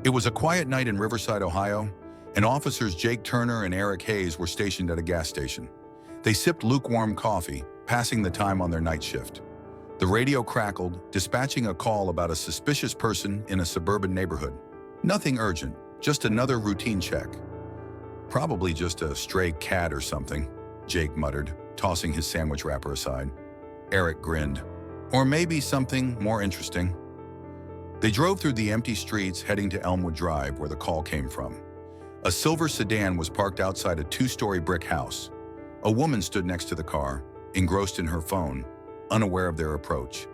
It was a quiet night in Riverside, Ohio, and officers Jake Turner and Eric Hayes were stationed at a gas station. They sipped lukewarm coffee, passing the time on their night shift. The radio crackled, dispatching a call about a suspicious person in a suburban neighborhood. Nothing urgent, just another routine check. Probably just a stray cat or something, Jake muttered, tossing his sandwich wrapper aside. Eric grinned. Or maybe something more interesting. They drove through the empty streets heading to Elmwood Drive, where the call came from. A silver sedan was parked outside a two-story brick house. A woman stood next to the car, engrossed in her phone, unaware of their approach.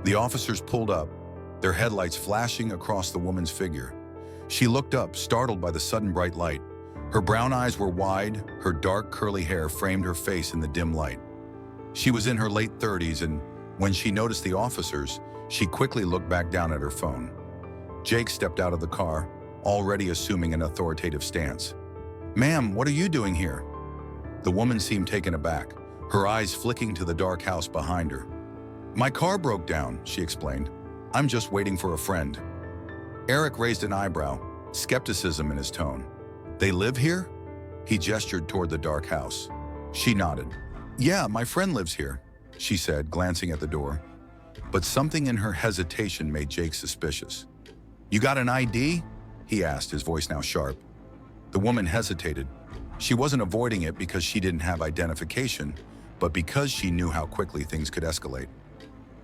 The officers pulled up, their headlights flashing across the woman's figure. She looked up, startled by the sudden bright light. Her brown eyes were wide, her dark curly hair framed her face in the dim light. She was in her late 30s, and when she noticed the officers, she quickly looked back down at her phone. Jake stepped out of the car, already assuming an authoritative stance. "Ma'am, what are you doing here?" The woman seemed taken aback, her eyes flicking to the dark house behind her. "My car broke down," she explained. "I'm just waiting for a friend." Eric raised an eyebrow, skepticism in his tone. "They live here?" He gestured toward the dark house. She nodded. "Yeah, my friend lives here," she said, glancing at the door. But something in her hesitation made Jake suspicious. "You got an ID?" he asked, his voice now sharp. The woman hesitated. She wasn't avoiding it because she didn't have identification, but because she knew how quickly things could escalate.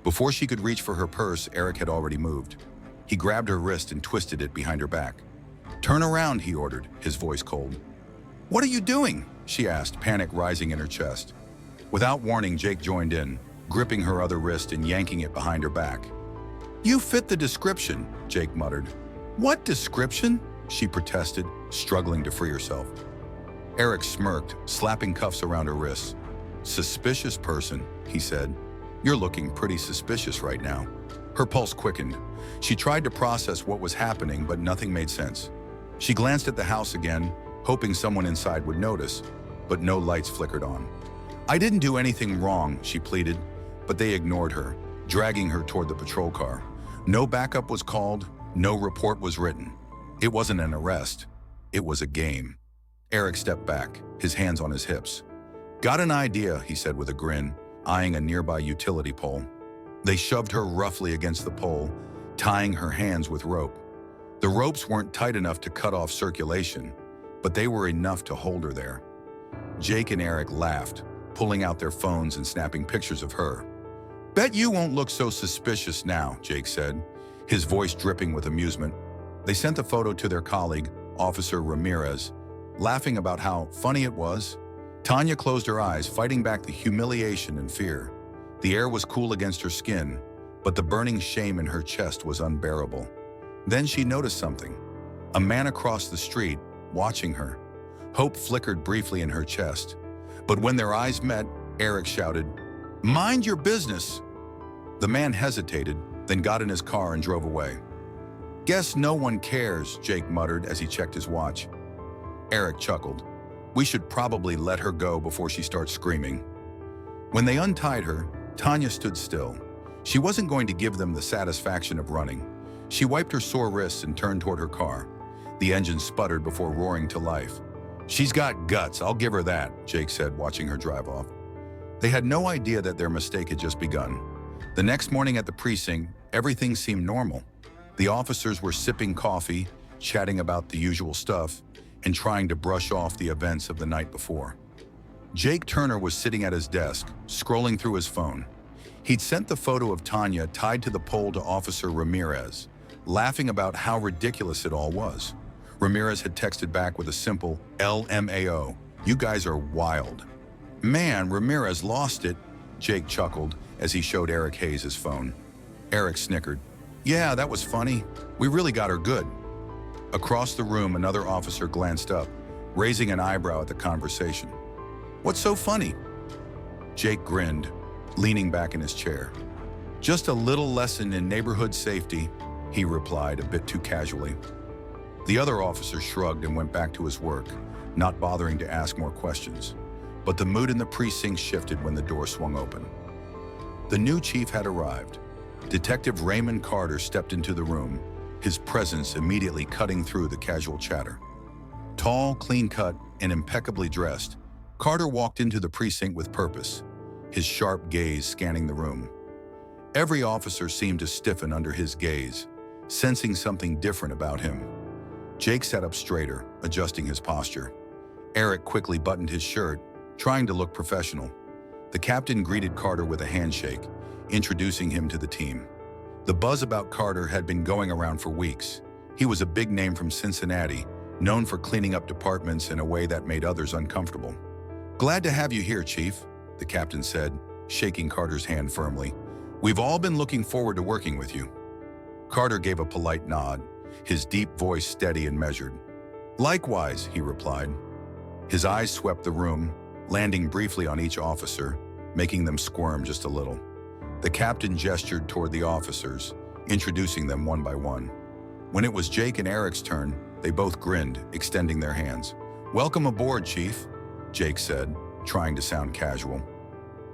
Before she could reach for her purse, Eric had already moved. He grabbed her wrist and twisted it behind her back. "Turn around," he ordered, his voice cold. "What are you doing?" she asked, panic rising in her chest. Without warning, Jake joined in, gripping her other wrist and yanking it behind her back. "You fit the description," Jake muttered. "What description?" she protested, struggling to free herself. Eric smirked, slapping cuffs around her wrists. "Suspicious person," he said. "You're looking pretty suspicious right now." Her pulse quickened. She tried to process what was happening, but nothing made sense. She glanced at the house again, hoping someone inside would notice, but no lights flickered on. "I didn't do anything wrong," she pleaded, but they ignored her, dragging her toward the patrol car. No backup was called, no report was written. It wasn't an arrest, it was a game. Eric stepped back, his hands on his hips. "Got an idea," he said with a grin, eyeing a nearby utility pole. They shoved her roughly against the pole, tying her hands with rope. The ropes weren't tight enough to cut off circulation, but they were enough to hold her there. Jake and Eric laughed, pulling out their phones and snapping pictures of her. "Bet you won't look so suspicious now," Jake said, his voice dripping with amusement. They sent the photo to their colleague, Officer Ramirez, laughing about how funny it was. Tanya closed her eyes, fighting back the humiliation and fear. The air was cool against her skin, but the burning shame in her chest was unbearable. Then she noticed something. A man across the street, watching her. Hope flickered briefly in her chest. But when their eyes met, Eric shouted, "Mind your business!" The man hesitated, then got in his car and drove away. "Guess no one cares," Jake muttered as he checked his watch. Eric chuckled. "We should probably let her go before she starts screaming." When they untied her, Tanya stood still. She wasn't going to give them the satisfaction of running. She wiped her sore wrists and turned toward her car. The engine sputtered before roaring to life. "She's got guts, I'll give her that," Jake said, watching her drive off. They had no idea that their mistake had just begun. The next morning at the precinct, everything seemed normal. The officers were sipping coffee, chatting about the usual stuff, and trying to brush off the events of the night before. Jake Turner was sitting at his desk, scrolling through his phone. He'd sent the photo of Tanya tied to the pole to Officer Ramirez, laughing about how ridiculous it all was. Ramirez had texted back with a simple LMAO, "You guys are wild." "Man, Ramirez lost it," Jake chuckled as he showed Eric Hayes his phone. Eric snickered. "Yeah, that was funny. We really got her good." Across the room, another officer glanced up, raising an eyebrow at the conversation. "What's so funny?" Jake grinned, leaning back in his chair. "Just a little lesson in neighborhood safety," he replied a bit too casually. The other officer shrugged and went back to his work, not bothering to ask more questions. But the mood in the precinct shifted when the door swung open. The new chief had arrived. Detective Raymond Carter stepped into the room, his presence immediately cutting through the casual chatter. Tall, clean-cut, and impeccably dressed, Carter walked into the precinct with purpose, his sharp gaze scanning the room. Every officer seemed to stiffen under his gaze, sensing something different about him. Jake sat up straighter, adjusting his posture. Eric quickly buttoned his shirt, trying to look professional. The captain greeted Carter with a handshake, introducing him to the team. The buzz about Carter had been going around for weeks. He was a big name from Cincinnati, known for cleaning up departments in a way that made others uncomfortable. "Glad to have you here, Chief," the captain said, shaking Carter's hand firmly. "We've all been looking forward to working with you." Carter gave a polite nod, his deep voice steady and measured. "Likewise," he replied. His eyes swept the room, landing briefly on each officer, making them squirm just a little. The captain gestured toward the officers, introducing them one by one. When it was Jake and Eric's turn, they both grinned, extending their hands. "Welcome aboard, Chief," Jake said, trying to sound casual.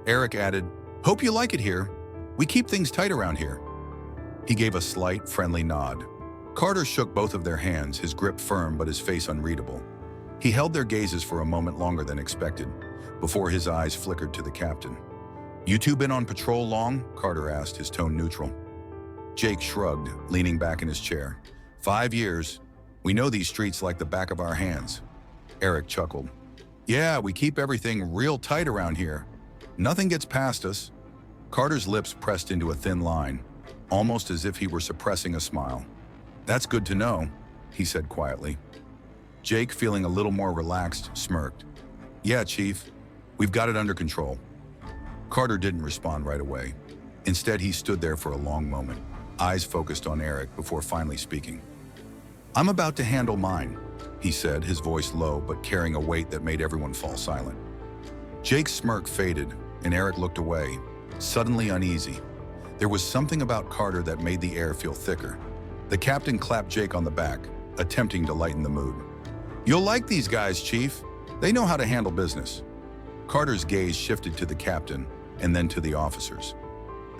Eric added, "Hope you like it here. We keep things tight around here." He gave a slight, friendly nod. Carter shook both of their hands, his grip firm but his face unreadable. He held their gazes for a moment longer than expected, before his eyes flickered to the captain. "You two been on patrol long?" Carter asked, his tone neutral. Jake shrugged, leaning back in his chair. 5 years. We know these streets like the back of our hands." Eric chuckled. "Yeah, we keep everything real tight around here. Nothing gets past us." Carter's lips pressed into a thin line, almost as if he were suppressing a smile. "That's good to know," he said quietly. Jake, feeling a little more relaxed, smirked. "Yeah, Chief, we've got it under control." Carter didn't respond right away. Instead, he stood there for a long moment, eyes focused on Eric before finally speaking. "I'm about to handle mine," he said, his voice low but carrying a weight that made everyone fall silent. Jake's smirk faded, and Eric looked away, suddenly uneasy. There was something about Carter that made the air feel thicker. The captain clapped Jake on the back, attempting to lighten the mood. "You'll like these guys, Chief. They know how to handle business." Carter's gaze shifted to the captain and then to the officers.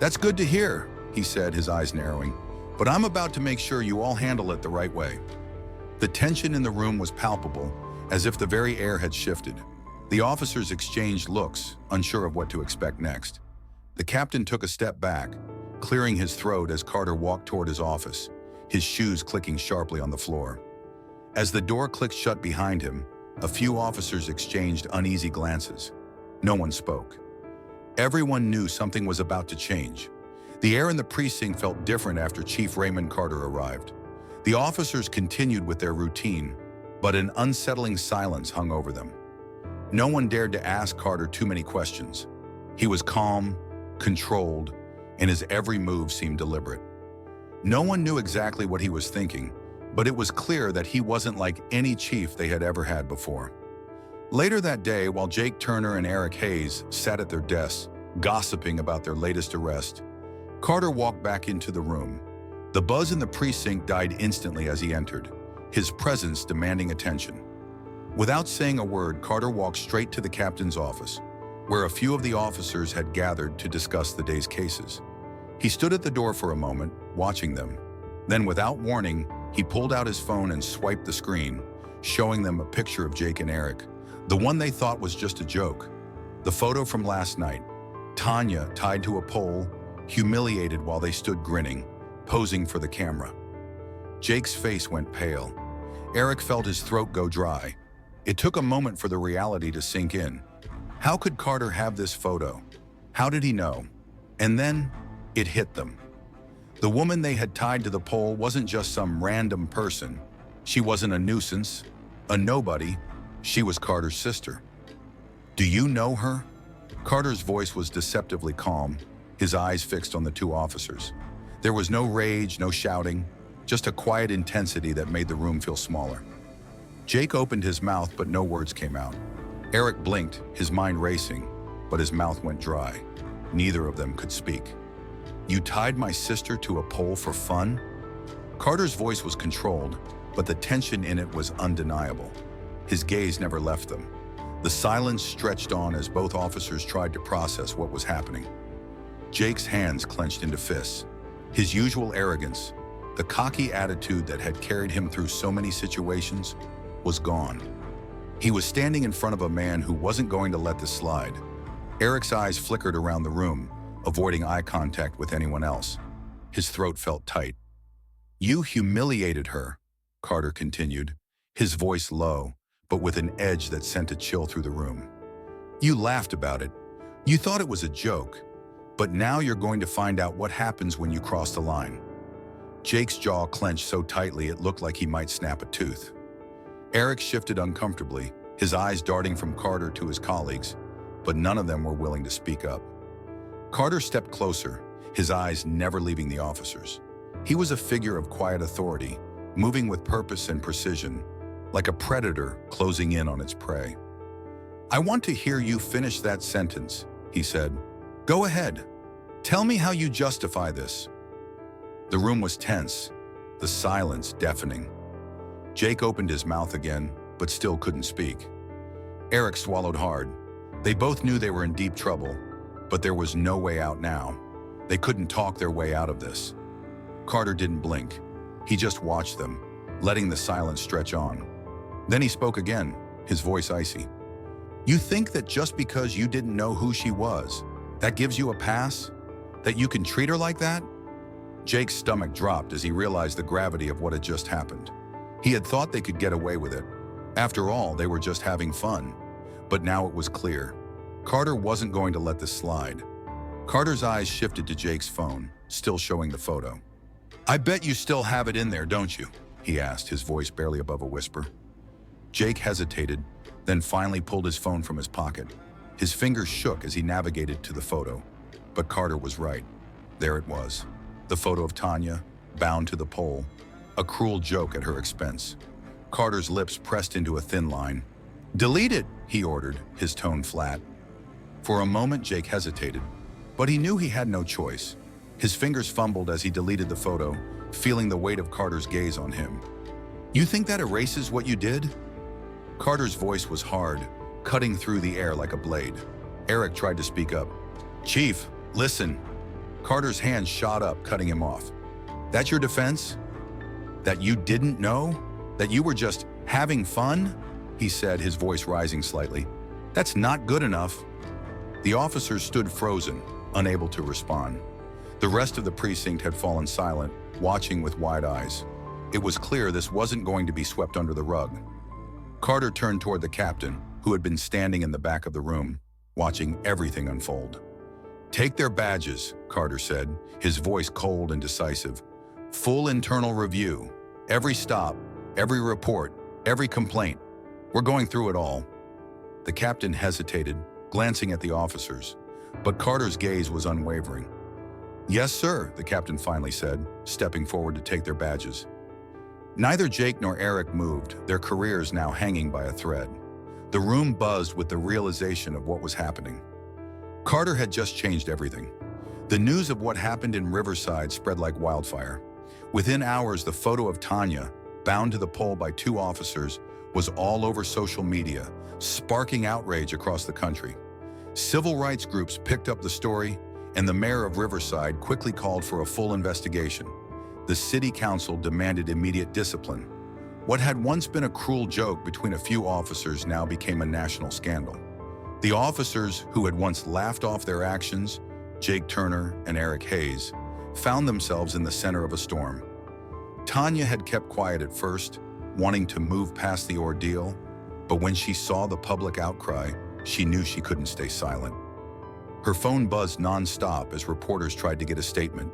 "That's good to hear," he said, his eyes narrowing. "But I'm about to make sure you all handle it the right way." The tension in the room was palpable, as if the very air had shifted. The officers exchanged looks, unsure of what to expect next. The captain took a step back, clearing his throat as Carter walked toward his office, his shoes clicking sharply on the floor. As the door clicked shut behind him, a few officers exchanged uneasy glances. No one spoke. Everyone knew something was about to change. The air in the precinct felt different after Chief Raymond Carter arrived. The officers continued with their routine, but an unsettling silence hung over them. No one dared to ask Carter too many questions. He was calm, controlled, and his every move seemed deliberate. No one knew exactly what he was thinking, but it was clear that he wasn't like any chief they had ever had before. Later that day, while Jake Turner and Eric Hayes sat at their desks, gossiping about their latest arrest, Carter walked back into the room. The buzz in the precinct died instantly as he entered, his presence demanding attention. Without saying a word, Carter walked straight to the captain's office, where a few of the officers had gathered to discuss the day's cases. He stood at the door for a moment, watching them. Then, without warning, he pulled out his phone and swiped the screen, showing them a picture of Jake and Eric, the one they thought was just a joke. The photo from last night, Tanya tied to a pole, humiliated while they stood grinning, posing for the camera. Jake's face went pale. Eric felt his throat go dry. It took a moment for the reality to sink in. How could Carter have this photo? How did he know? And then, it hit them. The woman they had tied to the pole wasn't just some random person. She wasn't a nuisance, a nobody. She was Carter's sister. "Do you know her?" Carter's voice was deceptively calm, his eyes fixed on the two officers. There was no rage, no shouting, just a quiet intensity that made the room feel smaller. Jake opened his mouth, but no words came out. Eric blinked, his mind racing, but his mouth went dry. Neither of them could speak. "You tied my sister to a pole for fun?" Carter's voice was controlled, but the tension in it was undeniable. His gaze never left them. The silence stretched on as both officers tried to process what was happening. Jake's hands clenched into fists. His usual arrogance, The cocky attitude that had carried him through so many situations was gone. He was standing in front of a man who wasn't going to let this slide. Eric's eyes flickered around the room, avoiding eye contact with anyone else. His throat felt tight. "You humiliated her," Carter continued, his voice low, but with an edge that sent a chill through the room. "You laughed about it. You thought it was a joke. But now you're going to find out what happens when you cross the line." Jake's jaw clenched so tightly it looked like he might snap a tooth. Eric shifted uncomfortably, his eyes darting from Carter to his colleagues, but none of them were willing to speak up. Carter stepped closer, his eyes never leaving the officers. He was a figure of quiet authority, moving with purpose and precision, like a predator closing in on its prey. "I want to hear you finish that sentence," he said. "Go ahead. Tell me how you justify this." The room was tense, the silence deafening. Jake opened his mouth again, but still couldn't speak. Eric swallowed hard. They both knew they were in deep trouble, but there was no way out now. They couldn't talk their way out of this. Carter didn't blink. He just watched them, letting the silence stretch on. Then he spoke again, his voice icy. "You think that just because you didn't know who she was, that gives you a pass? That you can treat her like that?" Jake's stomach dropped as he realized the gravity of what had just happened. He had thought they could get away with it. After all, they were just having fun. But now it was clear. Carter wasn't going to let this slide. Carter's eyes shifted to Jake's phone, still showing the photo. "I bet you still have it in there, don't you?" he asked, his voice barely above a whisper. Jake hesitated, then finally pulled his phone from his pocket. His fingers shook as he navigated to the photo. But Carter was right. There it was. The photo of Tanya, bound to the pole, a cruel joke at her expense. Carter's lips pressed into a thin line. "Delete it," he ordered, his tone flat. For a moment, Jake hesitated, but he knew he had no choice. His fingers fumbled as he deleted the photo, feeling the weight of Carter's gaze on him. "You think that erases what you did?" Carter's voice was hard, cutting through the air like a blade. Eric tried to speak up. "Chief, listen." Carter's hand shot up, cutting him off. "That's your defense? That you didn't know? That you were just having fun?" he said, his voice rising slightly. "That's not good enough." The officers stood frozen, unable to respond. The rest of the precinct had fallen silent, watching with wide eyes. It was clear this wasn't going to be swept under the rug. Carter turned toward the captain, who had been standing in the back of the room, watching everything unfold. "Take their badges," Carter said, his voice cold and decisive. "Full internal review. Every stop, every report, every complaint. We're going through it all." The captain hesitated, glancing at the officers, but Carter's gaze was unwavering. "Yes, sir," the captain finally said, stepping forward to take their badges. Neither Jake nor Eric moved, their careers now hanging by a thread. The room buzzed with the realization of what was happening. Carter had just changed everything. The news of what happened in Riverside spread like wildfire. Within hours, the photo of Tanya, bound to the pole by two officers, was all over social media, sparking outrage across the country. Civil rights groups picked up the story, and the mayor of Riverside quickly called for a full investigation. The city council demanded immediate discipline. What had once been a cruel joke between a few officers now became a national scandal. The officers who had once laughed off their actions, Jake Turner and Eric Hayes, found themselves in the center of a storm. Tanya had kept quiet at first, wanting to move past the ordeal, but when she saw the public outcry, she knew she couldn't stay silent. Her phone buzzed nonstop as reporters tried to get a statement.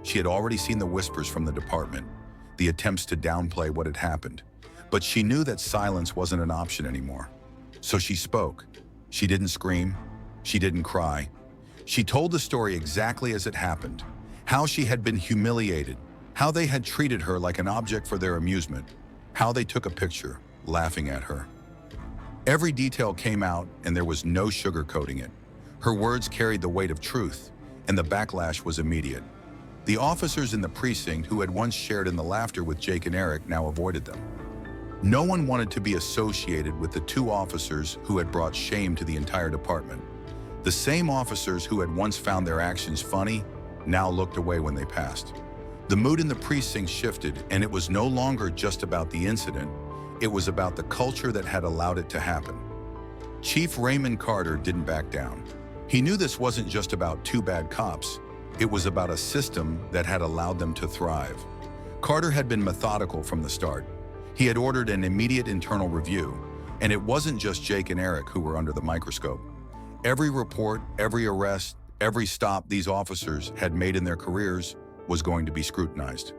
She had already seen the whispers from the department, the attempts to downplay what had happened, but she knew that silence wasn't an option anymore. So she spoke. She didn't scream. She didn't cry. She told the story exactly as it happened, how she had been humiliated, how they had treated her like an object for their amusement, how they took a picture, laughing at her. Every detail came out, and there was no sugarcoating it. Her words carried the weight of truth, and the backlash was immediate. The officers in the precinct who had once shared in the laughter with Jake and Eric now avoided them. No one wanted to be associated with the two officers who had brought shame to the entire department. The same officers who had once found their actions funny now looked away when they passed. The mood in the precinct shifted, and it was no longer just about the incident, it was about the culture that had allowed it to happen. Chief Raymond Carter didn't back down. He knew this wasn't just about two bad cops, it was about a system that had allowed them to thrive. Carter had been methodical from the start. He had ordered an immediate internal review, and it wasn't just Jake and Eric who were under the microscope. Every report, every arrest, every stop these officers had made in their careers was going to be scrutinized.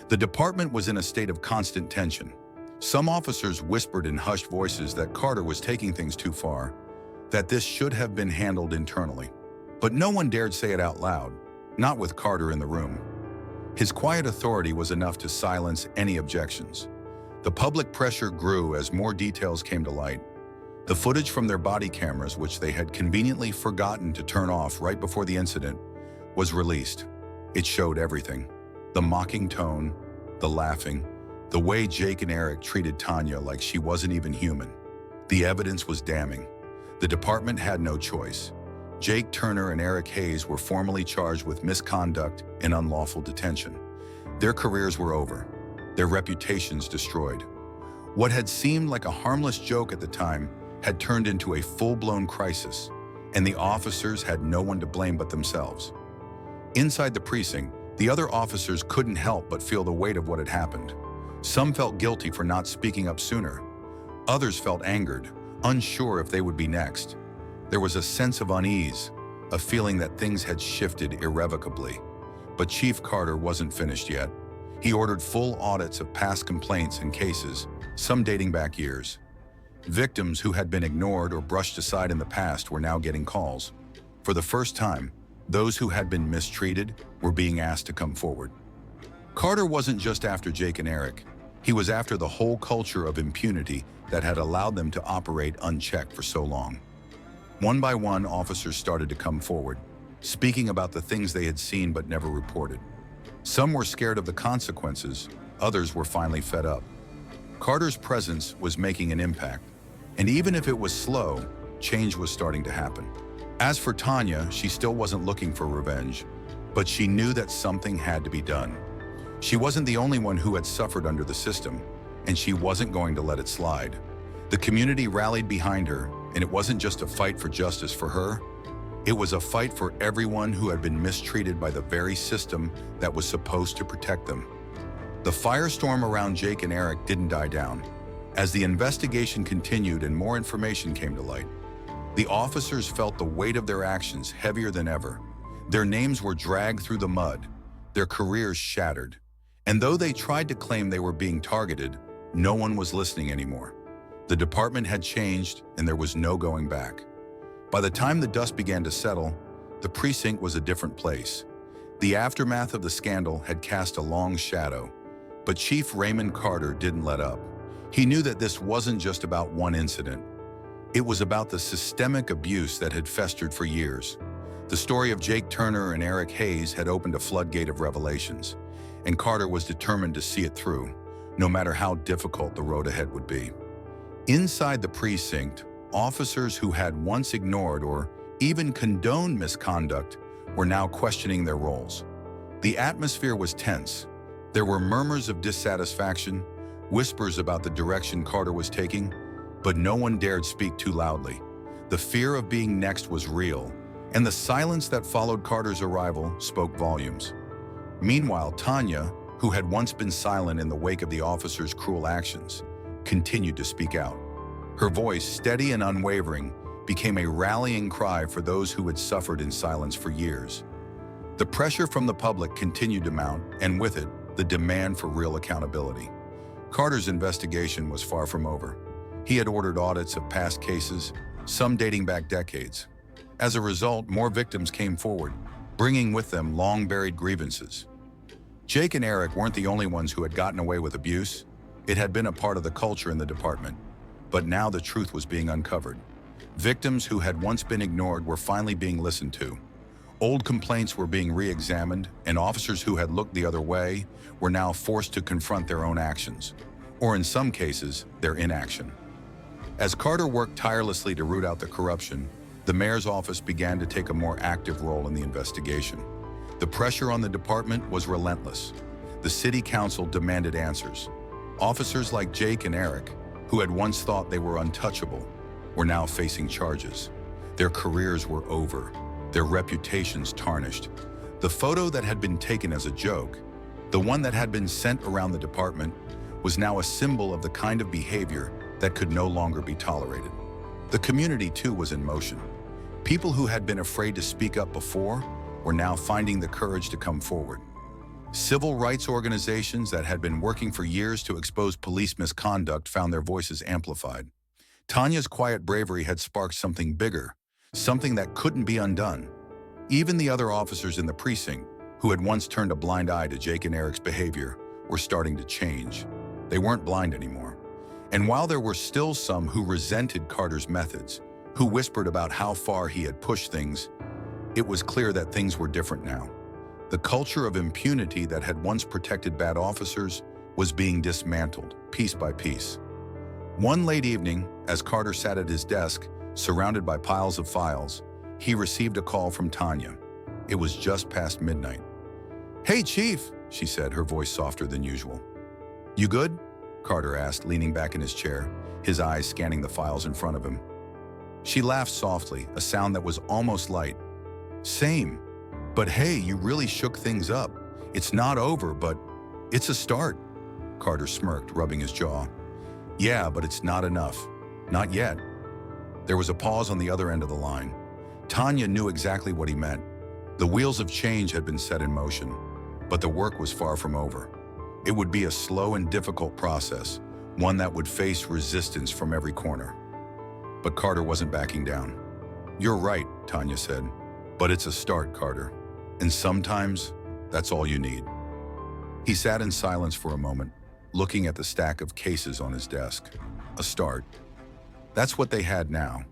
The department was in a state of constant tension. Some officers whispered in hushed voices that Carter was taking things too far, that this should have been handled internally. But no one dared say it out loud, not with Carter in the room. His quiet authority was enough to silence any objections. The public pressure grew as more details came to light. The footage from their body cameras, which they had conveniently forgotten to turn off right before the incident, was released. It showed everything. The mocking tone, the laughing, the way Jake and Eric treated Tanya like she wasn't even human. The evidence was damning. The department had no choice. Jake Turner and Eric Hayes were formally charged with misconduct and unlawful detention. Their careers were over, their reputations destroyed. What had seemed like a harmless joke at the time had turned into a full-blown crisis, and the officers had no one to blame but themselves. Inside the precinct, the other officers couldn't help but feel the weight of what had happened. Some felt guilty for not speaking up sooner. Others felt angered, unsure if they would be next. There was a sense of unease, a feeling that things had shifted irrevocably. But Chief Carter wasn't finished yet. He ordered full audits of past complaints and cases, some dating back years. Victims who had been ignored or brushed aside in the past were now getting calls. For the first time, those who had been mistreated were being asked to come forward. Carter wasn't just after Jake and Eric. He was after the whole culture of impunity that had allowed them to operate unchecked for so long. One by one, officers started to come forward, speaking about the things they had seen but never reported. Some were scared of the consequences, others were finally fed up. Carter's presence was making an impact, and even if it was slow, change was starting to happen. As for Tanya, she still wasn't looking for revenge, but she knew that something had to be done. She wasn't the only one who had suffered under the system, and she wasn't going to let it slide. The community rallied behind her, and it wasn't just a fight for justice for her. It was a fight for everyone who had been mistreated by the very system that was supposed to protect them. The firestorm around Jake and Eric didn't die down. As the investigation continued and more information came to light, the officers felt the weight of their actions heavier than ever. Their names were dragged through the mud, their careers shattered. And though they tried to claim they were being targeted, no one was listening anymore. The department had changed, and there was no going back. By the time the dust began to settle, the precinct was a different place. The aftermath of the scandal had cast a long shadow, but Chief Raymond Carter didn't let up. He knew that this wasn't just about one incident. It was about the systemic abuse that had festered for years. The story of Jake Turner and Eric Hayes had opened a floodgate of revelations, and Carter was determined to see it through, no matter how difficult the road ahead would be. Inside the precinct, officers who had once ignored or even condoned misconduct were now questioning their roles. The atmosphere was tense. There were murmurs of dissatisfaction, whispers about the direction Carter was taking, but no one dared speak too loudly. The fear of being next was real, and the silence that followed Carter's arrival spoke volumes. Meanwhile, Tanya, who had once been silent in the wake of the officers' cruel actions, continued to speak out. Her voice, steady and unwavering, became a rallying cry for those who had suffered in silence for years. The pressure from the public continued to mount, and with it, the demand for real accountability. Carter's investigation was far from over. He had ordered audits of past cases, some dating back decades. As a result, more victims came forward, bringing with them long-buried grievances. Jake and Eric weren't the only ones who had gotten away with abuse. It had been a part of the culture in the department. But now the truth was being uncovered. Victims who had once been ignored were finally being listened to. Old complaints were being re-examined, and officers who had looked the other way were now forced to confront their own actions, or in some cases, their inaction. As Carter worked tirelessly to root out the corruption, the mayor's office began to take a more active role in the investigation. The pressure on the department was relentless. The city council demanded answers. Officers like Jake and Eric, who had once thought they were untouchable, were now facing charges. Their careers were over, their reputations tarnished. The photo that had been taken as a joke, the one that had been sent around the department, was now a symbol of the kind of behavior that could no longer be tolerated. The community, too, was in motion. People who had been afraid to speak up before were now finding the courage to come forward. Civil rights organizations that had been working for years to expose police misconduct found their voices amplified. Tanya's quiet bravery had sparked something bigger, something that couldn't be undone. Even the other officers in the precinct, who had once turned a blind eye to Jake and Eric's behavior, were starting to change. They weren't blind anymore. And while there were still some who resented Carter's methods, who whispered about how far he had pushed things, it was clear that things were different now. The culture of impunity that had once protected bad officers was being dismantled, piece by piece. One late evening, as Carter sat at his desk, surrounded by piles of files, he received a call from Tanya. It was just past midnight. "Hey, Chief," she said, her voice softer than usual. "You good?" Carter asked, leaning back in his chair, his eyes scanning the files in front of him. She laughed softly, a sound that was almost light. "Same. But hey, you really shook things up. It's not over, but it's a start." Carter smirked, rubbing his jaw. "Yeah, but it's not enough. Not yet." There was a pause on the other end of the line. Tanya knew exactly what he meant. The wheels of change had been set in motion, but the work was far from over. It would be a slow and difficult process, one that would face resistance from every corner. But Carter wasn't backing down. "You're right," Tanya said, "but it's a start, Carter. And sometimes, that's all you need." He sat in silence for a moment, looking at the stack of cases on his desk. A start. That's what they had now.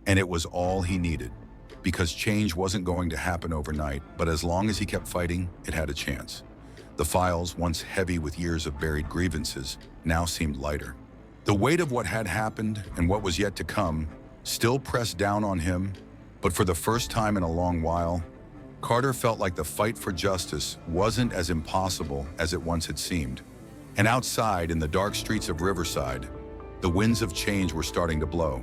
And it was all he needed, because change wasn't going to happen overnight, but as long as he kept fighting, it had a chance. The files, once heavy with years of buried grievances, now seemed lighter. The weight of what had happened and what was yet to come still pressed down on him, but for the first time in a long while, Carter felt like the fight for justice wasn't as impossible as it once had seemed. And outside, in the dark streets of Riverside, the winds of change were starting to blow.